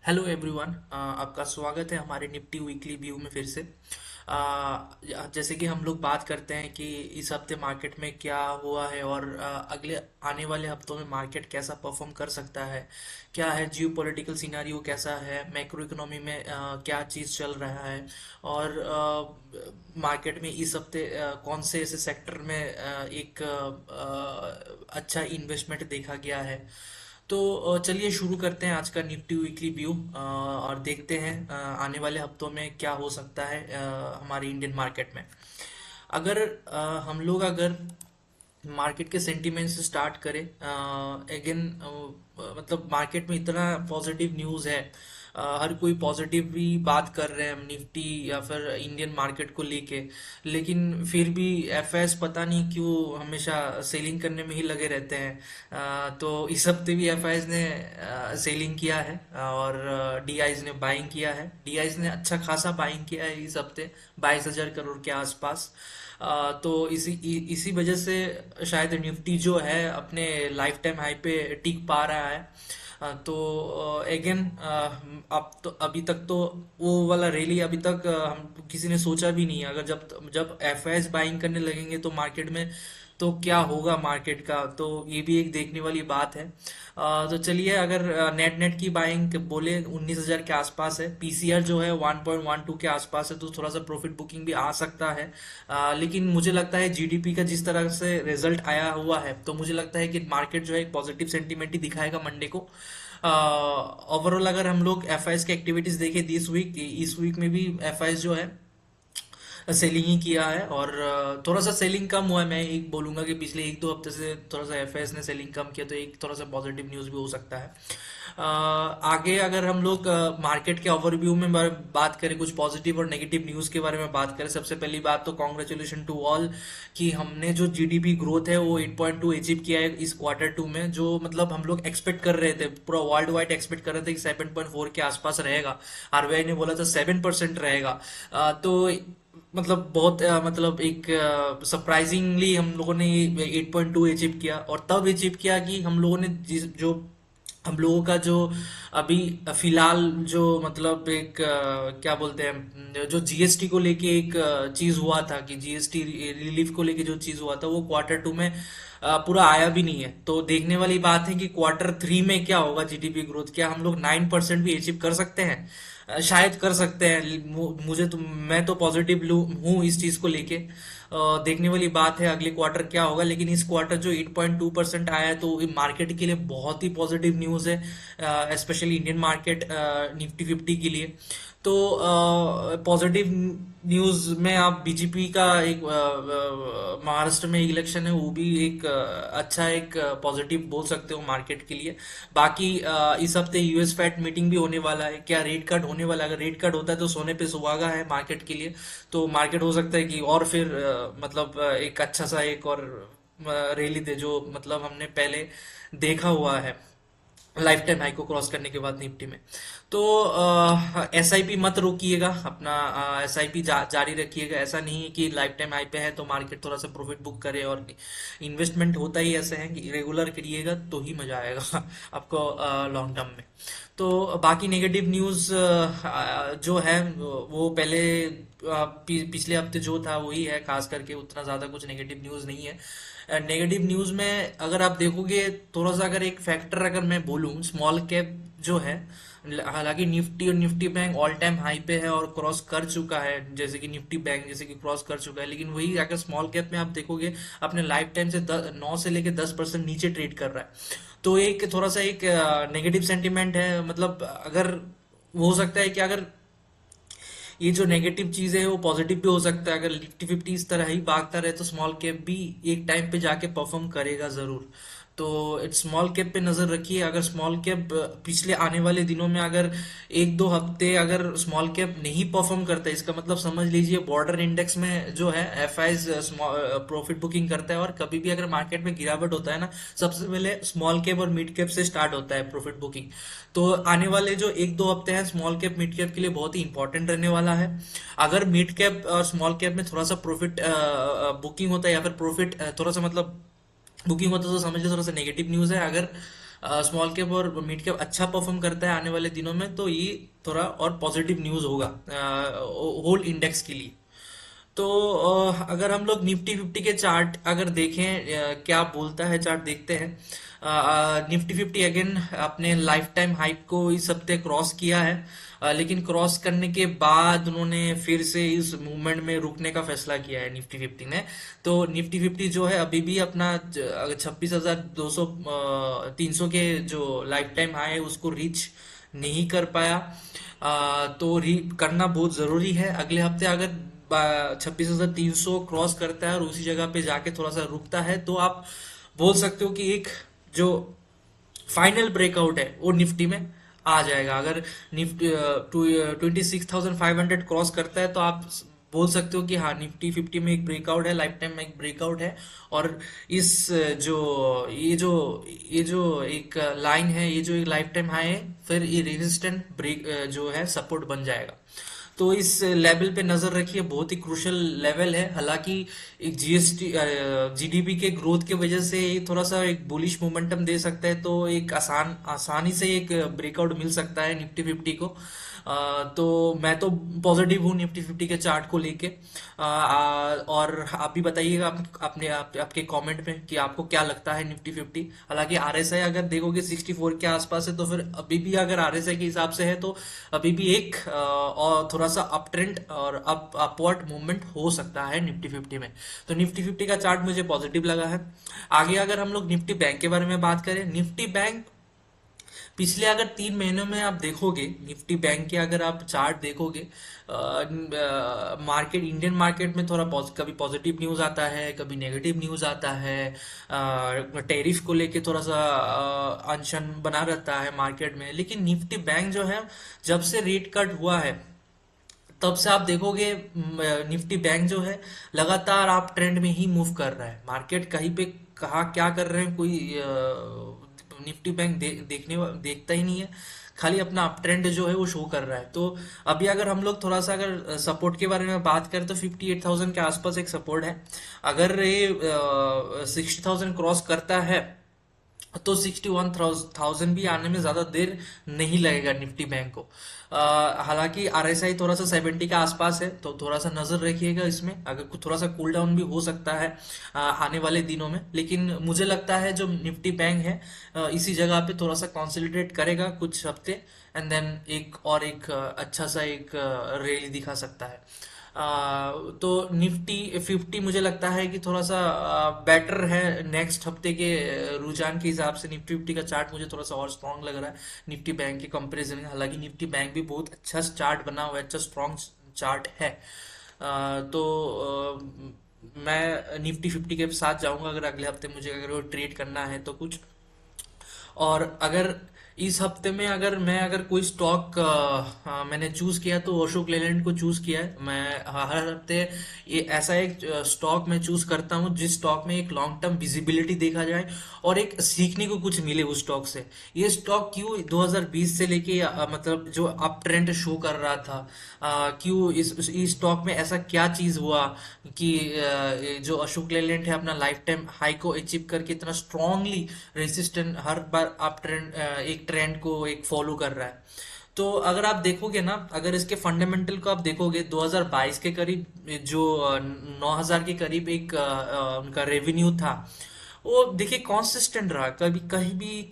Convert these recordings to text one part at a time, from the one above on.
Hello everyone, आपका स्वागत है हमारे निफ्टी वीकली व्यू में फिर से। जैसे कि हम लोग बात करते हैं कि इस हफ्ते मार्केट में क्या हुआ है और अगले आने वाले हफ्तों में मार्केट कैसा परफॉर्म कर सकता है, क्या है जियो पॉलिटिकल सिनारियो, कैसा है मैक्रो इकोनॉमी में, क्या चीज़ चल रहा है। और मार्केट में इस हफ्ते कौन से ऐसे सेक्टर में एक अच्छा इन्वेस्टमेंट देखा गया है। तो चलिए शुरू करते हैं आज का निफ्टी वीकली व्यू और देखते हैं आने वाले हफ्तों में क्या हो सकता है हमारी इंडियन मार्केट में। अगर हम लोग अगर मार्केट के सेंटीमेंट से स्टार्ट करें, अगेन मतलब मार्केट में इतना पॉजिटिव न्यूज़ है। हर कोई पॉजिटिव भी बात कर रहे हैं निफ्टी या फिर इंडियन मार्केट को लेके। लेकिन फिर भी एफआईएस पता नहीं क्यों हमेशा सेलिंग करने में ही लगे रहते हैं। तो इस हफ्ते भी एफआईएस ने सेलिंग किया है और डीआईज ने बाइंग किया है। डीआईज ने अच्छा खासा बाइंग किया है इस हफ्ते, 22,000 करोड़ के आसपास। तो इसी वजह से शायद निफ्टी जो है अपने लाइफ टाइम हाई पे टिक पा रहा है। तो अगेन अब तो अभी तक तो वो वाला रैली अभी तक हम किसी ने सोचा भी नहीं है। अगर जब जब एफआईएस बाइंग करने लगेंगे तो मार्केट में तो क्या होगा मार्केट का, तो ये भी एक देखने वाली बात है। तो चलिए, अगर नेट नेट की बाइंग बोले 19,000 के आसपास है, पीसीआर जो है 1.12 के आसपास है, तो थोड़ा सा प्रॉफिट बुकिंग भी आ सकता है। लेकिन मुझे लगता है जीडीपी का जिस तरह से रिजल्ट आया हुआ है, तो मुझे लगता है कि मार्केट जो है एक पॉजिटिव सेंटीमेंट ही दिखाएगा मंडे को। ओवरऑल अगर हम लोग एफआईएस की एक्टिविटीज देखें दिस वीक, इस वीक में भी एफआईएस जो है सेलिंग ही किया है। और थोड़ा सा सेलिंग कम हुआ है, मैं एक बोलूंगा कि पिछले एक दो हफ्ते से थोड़ा सा एफएस ने सेलिंग कम किया, तो एक थोड़ा सा पॉजिटिव न्यूज़ भी हो सकता है। आगे अगर हम लोग मार्केट के ओवरव्यू में बात करें, कुछ पॉजिटिव और नेगेटिव न्यूज़ के बारे में बात करें, सबसे पहली बात तो कॉन्ग्रेचुलेशन टू ऑल कि हमने जो जीडीपी ग्रोथ है वो 8.2 अचीव किया है इस Q2 में, जो मतलब हम लोग एक्सपेक्ट कर रहे थे, पूरा वर्ल्ड वाइड एक्सपेक्ट कर रहे थे कि 7.4 के आसपास रहेगा। आरबीआई ने बोला था 7% रहेगा। तो मतलब बहुत मतलब एक सरप्राइजिंगली हम लोगों ने 8.2 अचीव किया। और तब अचीव किया कि हम लोगों ने जो हम लोगों का जो अभी फिलहाल जो मतलब एक क्या बोलते हैं, जो जीएसटी को लेके एक चीज हुआ था कि जीएसटी रिलीफ को लेके जो चीज हुआ था वो Q2 में पूरा आया भी नहीं है। तो देखने वाली बात है कि Q3 में क्या होगा जीडीपी ग्रोथ, क्या हम लोग 9% भी अचीव कर सकते हैं। शायद कर सकते हैं। मुझे तो मैं तो पॉजिटिव हूँ इस चीज को लेके। देखने वाली बात है अगले क्वार्टर क्या होगा, लेकिन इस क्वार्टर जो 8.2% आया है तो मार्केट के लिए बहुत ही पॉजिटिव न्यूज है, स्पेशली इंडियन मार्केट निफ्टी 50 के लिए। तो पॉजिटिव न्यूज में आप बीजेपी का एक महाराष्ट्र में इलेक्शन है, वो भी एक अच्छा एक पॉजिटिव बोल सकते हो मार्केट के लिए। बाकी इस हफ्ते यूएस फेड मीटिंग भी होने वाला है, क्या रेट कट होने वाला है? अगर रेट कट होता है तो सोने पे सुहागा है मार्केट के लिए। तो मार्केट हो सकता है कि और फिर मतलब एक अच्छा सा एक और रैली दे, जो मतलब हमने पहले देखा हुआ है लाइफ टाइम हाई को क्रॉस करने के बाद निफ्टी में। तो एसआईपी मत रोकिएगा, अपना एसआईपी जारी रखिएगा। ऐसा नहीं है कि लाइफ टाइम हाई पे है तो मार्केट थोड़ा सा प्रॉफिट बुक करे। और इन्वेस्टमेंट होता ही ऐसे है कि रेगुलर करिएगा तो ही मजा आएगा आपको लॉन्ग टर्म में। तो बाकी नेगेटिव न्यूज़ जो है वो पहले पिछले हफ्ते जो था वही है, खास करके उतना ज़्यादा कुछ नेगेटिव न्यूज़ नहीं है। नेगेटिव न्यूज़ में अगर आप देखोगे थोड़ा सा, अगर एक फैक्टर अगर मैं बोलूँ, स्मॉल कैप जो है, हालांकि निफ्टी और Nifty bank all time high पे है और क्रॉस कर चुका है, जैसे कि निफ्टी बैंक जैसे कि क्रॉस कर चुका है, लेकिन वही अगर स्मॉल कैप में आप देखोगे अपने लाइफ टाइम से 9 से लेके 10% नीचे ट्रेड कर रहा है। तो एक थोड़ा सा एक नेगेटिव सेंटिमेंट है। मतलब अगर हो सकता है कि अगर ये जो नेगेटिव चीज है वो पॉजिटिव भी हो सकता है, अगर निफ्टी 50 इस तरह ही भागता रहे तो स्मॉल कैप भी एक टाइम पे जाके परफॉर्म करेगा जरूर। तो स्मॉल कैप पे नजर रखिए। अगर स्मॉल कैप पिछले आने वाले दिनों में अगर एक दो हफ्ते अगर स्मॉल कैप नहीं परफॉर्म करता है, इसका मतलब समझ लीजिए बॉर्डर इंडेक्स में जो है एफआईज प्रॉफिट बुकिंग करता है। और कभी भी अगर मार्केट में गिरावट होता है ना, सबसे पहले स्मॉल कैप और मिड कैप से स्टार्ट होता है प्रॉफिट बुकिंग। तो आने वाले जो एक दो हफ्ते हैं स्मॉल कैप मिड कैप के लिए बहुत ही इंपॉर्टेंट रहने वाला है। अगर मिड कैप और स्मॉल कैप में थोड़ा सा प्रॉफिट बुकिंग होता है या फिर प्रॉफिट थोड़ा सा मतलब बुकिंग होता है, तो समझ लो थोड़ा सा नेगेटिव न्यूज है। अगर स्मॉल कैप और मिड कैप अच्छा परफॉर्म करता है आने वाले दिनों में, तो ये थोड़ा और पॉजिटिव न्यूज होगा होल इंडेक्स के लिए। तो अगर हम लोग निफ्टी फिफ्टी के चार्ट अगर देखें, क्या बोलता है चार्ट, देखते हैं। निफ्टी फिफ्टी अगेन अपने लाइफ टाइम हाइक को इस हफ्ते क्रॉस किया है, लेकिन क्रॉस करने के बाद उन्होंने फिर से इस मूवमेंट में रुकने का फैसला किया है निफ्टी फिफ्टी ने। तो निफ्टी फिफ्टी जो है अभी भी अपना 26,200 300 के जो लाइफ टाइम हाई है उसको रीच नहीं कर पाया। तो री करना बहुत जरूरी है। अगले हफ्ते अगर 26,300 क्रॉस करता है और उसी जगह पे जाके थोड़ा सा रुकता है, तो आप बोल सकते हो कि एक जो फाइनल ब्रेकआउट है वो निफ्टी में आ जाएगा। अगर निफ्टी 26,500 क्रॉस करता है, तो आप बोल सकते हो कि हाँ, निफ्टी फिफ्टी में एक ब्रेकआउट है, लाइफ टाइम में एक ब्रेकआउट है। और इस जो ये जो एक लाइन है, ये जो एक लाइफ टाइम हाई है, फिर ये रेजिस्टेंट ब्रेक जो है सपोर्ट बन जाएगा। तो इस लेवल पे नजर रखिए, बहुत ही क्रूशियल लेवल है। हालांकि एक जीएसटी जीडीपी के ग्रोथ की वजह से ये थोड़ा सा एक बुलिश मोमेंटम दे सकता है, तो एक आसानी से एक ब्रेकआउट मिल सकता है निफ्टी फिफ्टी को। तो मैं तो पॉजिटिव हूँ निफ्टी फिफ्टी के चार्ट को लेके। और आप भी बताइएगा आपके कमेंट में कि आपको क्या लगता है निफ्टी फिफ्टी। हालांकि आरएसआई अगर देखोगे 64 के आसपास है, तो फिर अभी भी अगर आरएसआई के हिसाब से है तो अभी भी एक और थोड़ा सा अप ट्रेंड और अपवर्ड मूवमेंट हो सकता है निफ्टी फिफ्टी में। तो निफ्टी फिफ्टी का चार्ट मुझे पॉजिटिव लगा है। आगे अगर हम लोग निफ्टी बैंक के बारे में बात करें, निफ्टी बैंक पिछले अगर 3 महीनों में आप देखोगे, निफ्टी बैंक के अगर आप चार्ट देखोगे, मार्केट इंडियन मार्केट में थोड़ा कभी पॉजिटिव न्यूज आता है, कभी नेगेटिव न्यूज आता है। टैरिफ को लेके थोड़ा सा अनशन बना रहता है मार्केट में। लेकिन निफ्टी बैंक जो है, जब से रेट कट हुआ है तब से आप देखोगे निफ्टी बैंक जो है लगातार आप ट्रेंड में ही मूव कर रहा है। मार्केट कहीं पे कहाँ क्या कर रहे हैं, कोई निफ्टी बैंक देखता ही नहीं है, खाली अपना अप ट्रेंड जो है वो शो कर रहा है। तो अभी अगर हम लोग थोड़ा सा अगर सपोर्ट के बारे में बात करें, तो 58,000 के आसपास एक सपोर्ट है। अगर ये 60,000 क्रॉस करता है, तो 61,000 भी आने में ज्यादा देर नहीं लगेगा निफ्टी बैंक को। हालांकि आरएसआई थोड़ा सा 70 के आसपास है, तो थोड़ा सा नजर रखिएगा इसमें, अगर कुछ थोड़ा सा कूल डाउन भी हो सकता है आने वाले दिनों में। लेकिन मुझे लगता है जो निफ्टी बैंक है इसी जगह पे थोड़ा सा कंसोलिडेट करेगा कुछ हफ्ते, एंड देन एक अच्छा सा एक रैली दिखा सकता है। तो निफ्टी फिफ्टी मुझे लगता है कि थोड़ा सा बेटर है नेक्स्ट हफ्ते के रुझान के हिसाब से। निफ्टी फिफ्टी का चार्ट मुझे थोड़ा सा और स्ट्रांग लग रहा है निफ्टी बैंक के कंपैरिजन में। हालांकि निफ्टी बैंक भी बहुत अच्छा चार्ट बना हुआ है, अच्छा स्ट्रांग चार्ट है। तो मैं निफ्टी फिफ्टी के साथ जाऊंगा अगर अगले हफ्ते मुझे अगर वो ट्रेड करना है तो कुछ। और अगर इस हफ्ते में अगर कोई स्टॉक मैंने चूज किया, तो अशोक लेलैंड को चूज किया है। मैं हर हफ्ते ये ऐसा एक स्टॉक मैं चूज करता हूँ जिस स्टॉक में एक लॉन्ग टर्म विजिबिलिटी देखा जाए और एक सीखने को कुछ मिले उस स्टॉक से। ये स्टॉक क्यों 2020 से लेके मतलब जो अप ट्रेंड शो कर रहा था, क्यों इस स्टॉक में ऐसा क्या चीज हुआ कि जो अशोक लेलैंड है अपना लाइफ टाइम हाई को अचीव करके इतना स्ट्रांगली रेसिस्टेंट हर बार अप ट्रेंड एक ट्रेंड को एक फॉलो कर रहा है। तो अगर आप देखोगे ना, अगर इसके फंडामेंटल को आप देखोगे, 2022 के करीब जो 9,000 के करीब एक उनका रेवेन्यू था, वो देखिए कांसिस्टेंट रहा।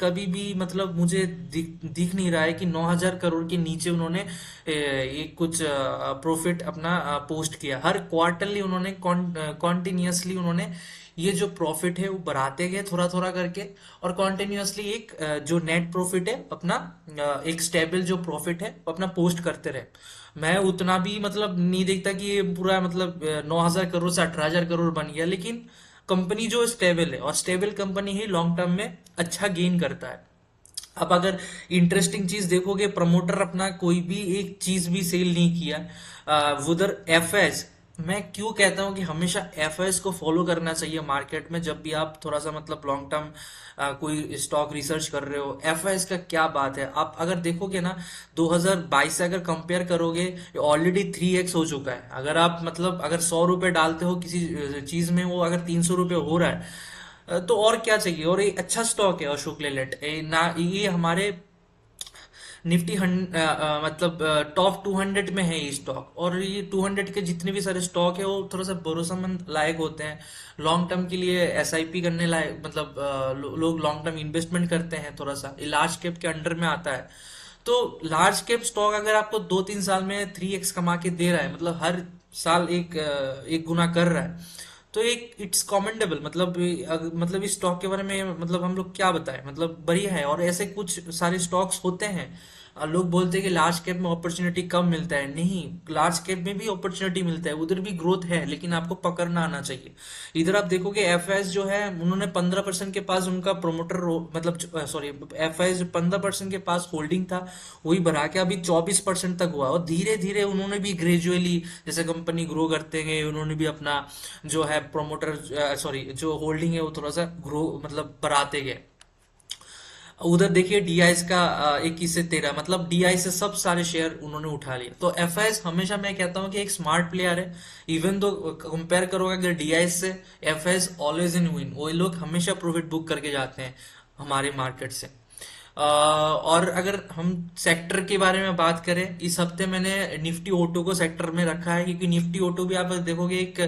कभी भी मतलब मुझे दिख नहीं रहा है कि 9,000 करोड़ के नीचे उन्होंने एक कुछ प्रॉफिट अपना पोस्ट किया। हर क्वार्टरली उन्होंने कॉन्टिन्यूसली उन्होंने ये जो प्रॉफिट है वो बढ़ाते गए थोड़ा थोड़ा करके, और कॉन्टिन्यूसली एक जो नेट प्रॉफिट है अपना एक स्टेबल जो प्रॉफिट है वो अपना पोस्ट करते रहे। मैं उतना भी मतलब नहीं देखता कि ये पूरा मतलब 9,000 करोड़ से 18,000 करोड़ बन गया, लेकिन कंपनी जो स्टेबल है, और स्टेबल कंपनी ही लॉन्ग टर्म में अच्छा गेन करता है। अब अगर इंटरेस्टिंग चीज देखोगे, प्रमोटर अपना कोई भी एक चीज भी सेल नहीं किया। उधर एफएस, मैं क्यों कहता हूं कि हमेशा एफएस को फॉलो करना चाहिए मार्केट में जब भी आप थोड़ा सा मतलब लॉन्ग टर्म कोई स्टॉक रिसर्च कर रहे हो। एफएस का क्या बात है, आप अगर देखोगे ना 2022 से अगर कंपेयर करोगे, ऑलरेडी 3x हो चुका है। अगर आप मतलब अगर 100 रुपए डालते हो किसी चीज में, वो अगर 300 रुपए हो रहा है, तो और क्या चाहिए। और ये अच्छा स्टॉक है अशोक लेलैंड, ना ये हमारे निफ्टी मतलब टॉप 200 में है ये स्टॉक। और ये 200 के जितने भी सारे स्टॉक है वो थोड़ा सा भरोसेमंद लायक होते हैं, लॉन्ग टर्म के लिए एसआईपी करने लायक, मतलब लोग लॉन्ग टर्म इन्वेस्टमेंट करते हैं। थोड़ा सा लार्ज कैप के अंडर में आता है। तो लार्ज कैप स्टॉक अगर आपको 2-3 साल में 3x कमा के दे रहा है, मतलब हर साल एक गुना कर रहा है, तो एक इट्स कमेंडेबल। मतलब इस स्टॉक के बारे में मतलब हम लोग क्या बताएं, मतलब बढ़िया है। और ऐसे कुछ सारे स्टॉक्स होते हैं। लोग बोलते हैं कि लार्ज कैप में अपॉर्चुनिटी कम मिलता है, नहीं, लार्ज कैप में भी अपॉर्चुनिटी मिलता है, उधर भी ग्रोथ है, लेकिन आपको पकड़ना आना चाहिए। इधर आप देखोगे एफआईएस जो है, उन्होंने 15% के पास उनका प्रोमोटर, मतलब सॉरी, एफआईएस 15% के पास होल्डिंग था, वही बढ़ा के अभी 24% तक हुआ। और धीरे धीरे उन्होंने भी ग्रेजुअली, जैसे कंपनी ग्रो करते गए, उन्होंने भी अपना जो है प्रोमोटर, सॉरी, जो होल्डिंग है वो थोड़ा सा ग्रो मतलब बढ़ाते गए। उधर देखिए डीआई का 21 से 13, मतलब डीआई से सब सारे शेयर उन्होंने उठा लिए। तो एफआईएस हमेशा मैं कहता हूँ कि एक स्मार्ट प्लेयर है। इवन दो कंपेयर करोगे अगर डीआई से, एफआईएस ऑलवेज इन विन, वो लोग हमेशा प्रॉफिट बुक करके जाते हैं हमारे मार्केट से। और अगर हम सेक्टर के बारे में बात करें, इस हफ्ते मैंने निफ्टी ऑटो को सेक्टर में रखा है, क्योंकि निफ्टी ऑटो भी आप देखोगे एक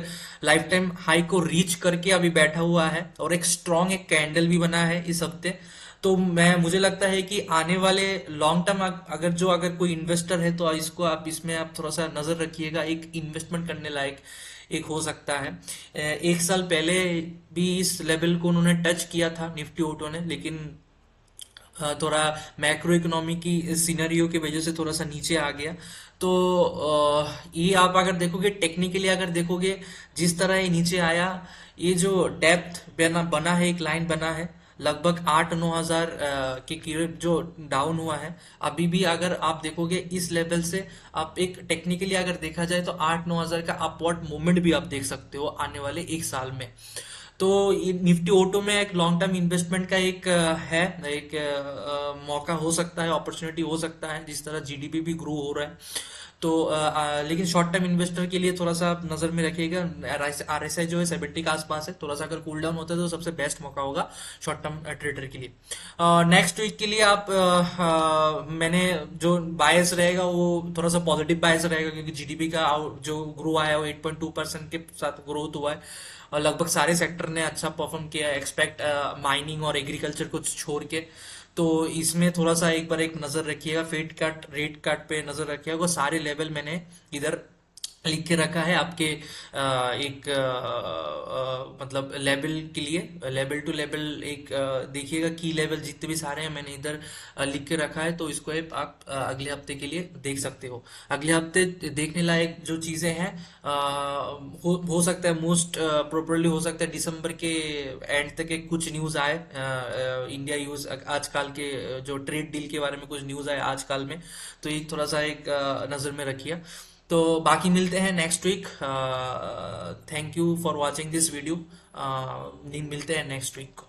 लाइफ टाइम हाई को रीच करके अभी बैठा हुआ है, और एक स्ट्रॉन्ग एक कैंडल भी बना है इस हफ्ते। तो मुझे लगता है कि आने वाले लॉन्ग टर्म, अगर कोई इन्वेस्टर है तो इसको आप इसमें आप थोड़ा सा नजर रखिएगा, एक इन्वेस्टमेंट करने लायक एक हो सकता है। 1 साल पहले भी इस लेवल को उन्होंने टच किया था निफ्टी ऑटो ने, लेकिन थोड़ा मैक्रो इकोनॉमी की सिनेरियो की वजह से थोड़ा सा नीचे आ गया। तो ये आप अगर देखोगे टेक्निकली, अगर देखोगे जिस तरह ये नीचे आया, ये जो डेप्थ बना बना है, एक लाइन बना है लगभग 8-9 हजार के करीब जो डाउन हुआ है। अभी भी अगर आप देखोगे इस लेवल से, आप एक टेक्निकली अगर देखा जाए तो 8-9 हजार का अपवर्ड मूवमेंट भी आप देख सकते हो आने वाले 1 साल में। तो ये निफ्टी ऑटो में एक लॉन्ग टर्म इन्वेस्टमेंट का है, एक मौका हो सकता है, अपॉर्चुनिटी हो सकता है, जिस तरह जीडीपी भी ग्रो हो रहा है। तो लेकिन शॉर्ट टर्म इन्वेस्टर के लिए थोड़ा सा आप नजर में रखिएगा। आरएसआई जो है 70 के आसपास है, थोड़ा सा अगर कूल डाउन होता है तो सबसे बेस्ट मौका होगा शॉर्ट टर्म ट्रेडर के लिए। नेक्स्ट वीक के लिए आप मैंने जो बायस रहेगा वो थोड़ा सा पॉजिटिव बायस रहेगा, क्योंकि जीडीपी का जो ग्रो आया है वो 8.2% के साथ ग्रोथ हुआ है। और लगभग सारे सेक्टर ने अच्छा परफॉर्म किया है, एक्सपेक्ट माइनिंग और एग्रीकल्चर को छोड़ के। तो इसमें थोड़ा सा एक बार एक नजर रखिएगा, फेड कट रेट कट पे नजर रखिएगा। वो सारे लेवल मैंने इधर लिख के रखा है आपके एक मतलब लेवल के लिए, लेवल टू लेवल एक देखिएगा, की लेवल जितने भी सारे हैं मैंने इधर लिख के रखा है। तो इसको आप अगले हफ्ते के लिए देख सकते हो। अगले हफ्ते देखने लायक जो चीजें हैं, हो सकता है मोस्ट प्रोबेबली हो सकता है दिसंबर के एंड तक एक कुछ न्यूज आए, इंडिया यूज आजकल के जो ट्रेड डील के बारे में कुछ न्यूज आए आजकल में। तो एक थोड़ा सा एक नजर में रखिए। तो बाकी मिलते हैं next week. Thank you for watching this video. मिलते हैं नेक्स्ट वीक।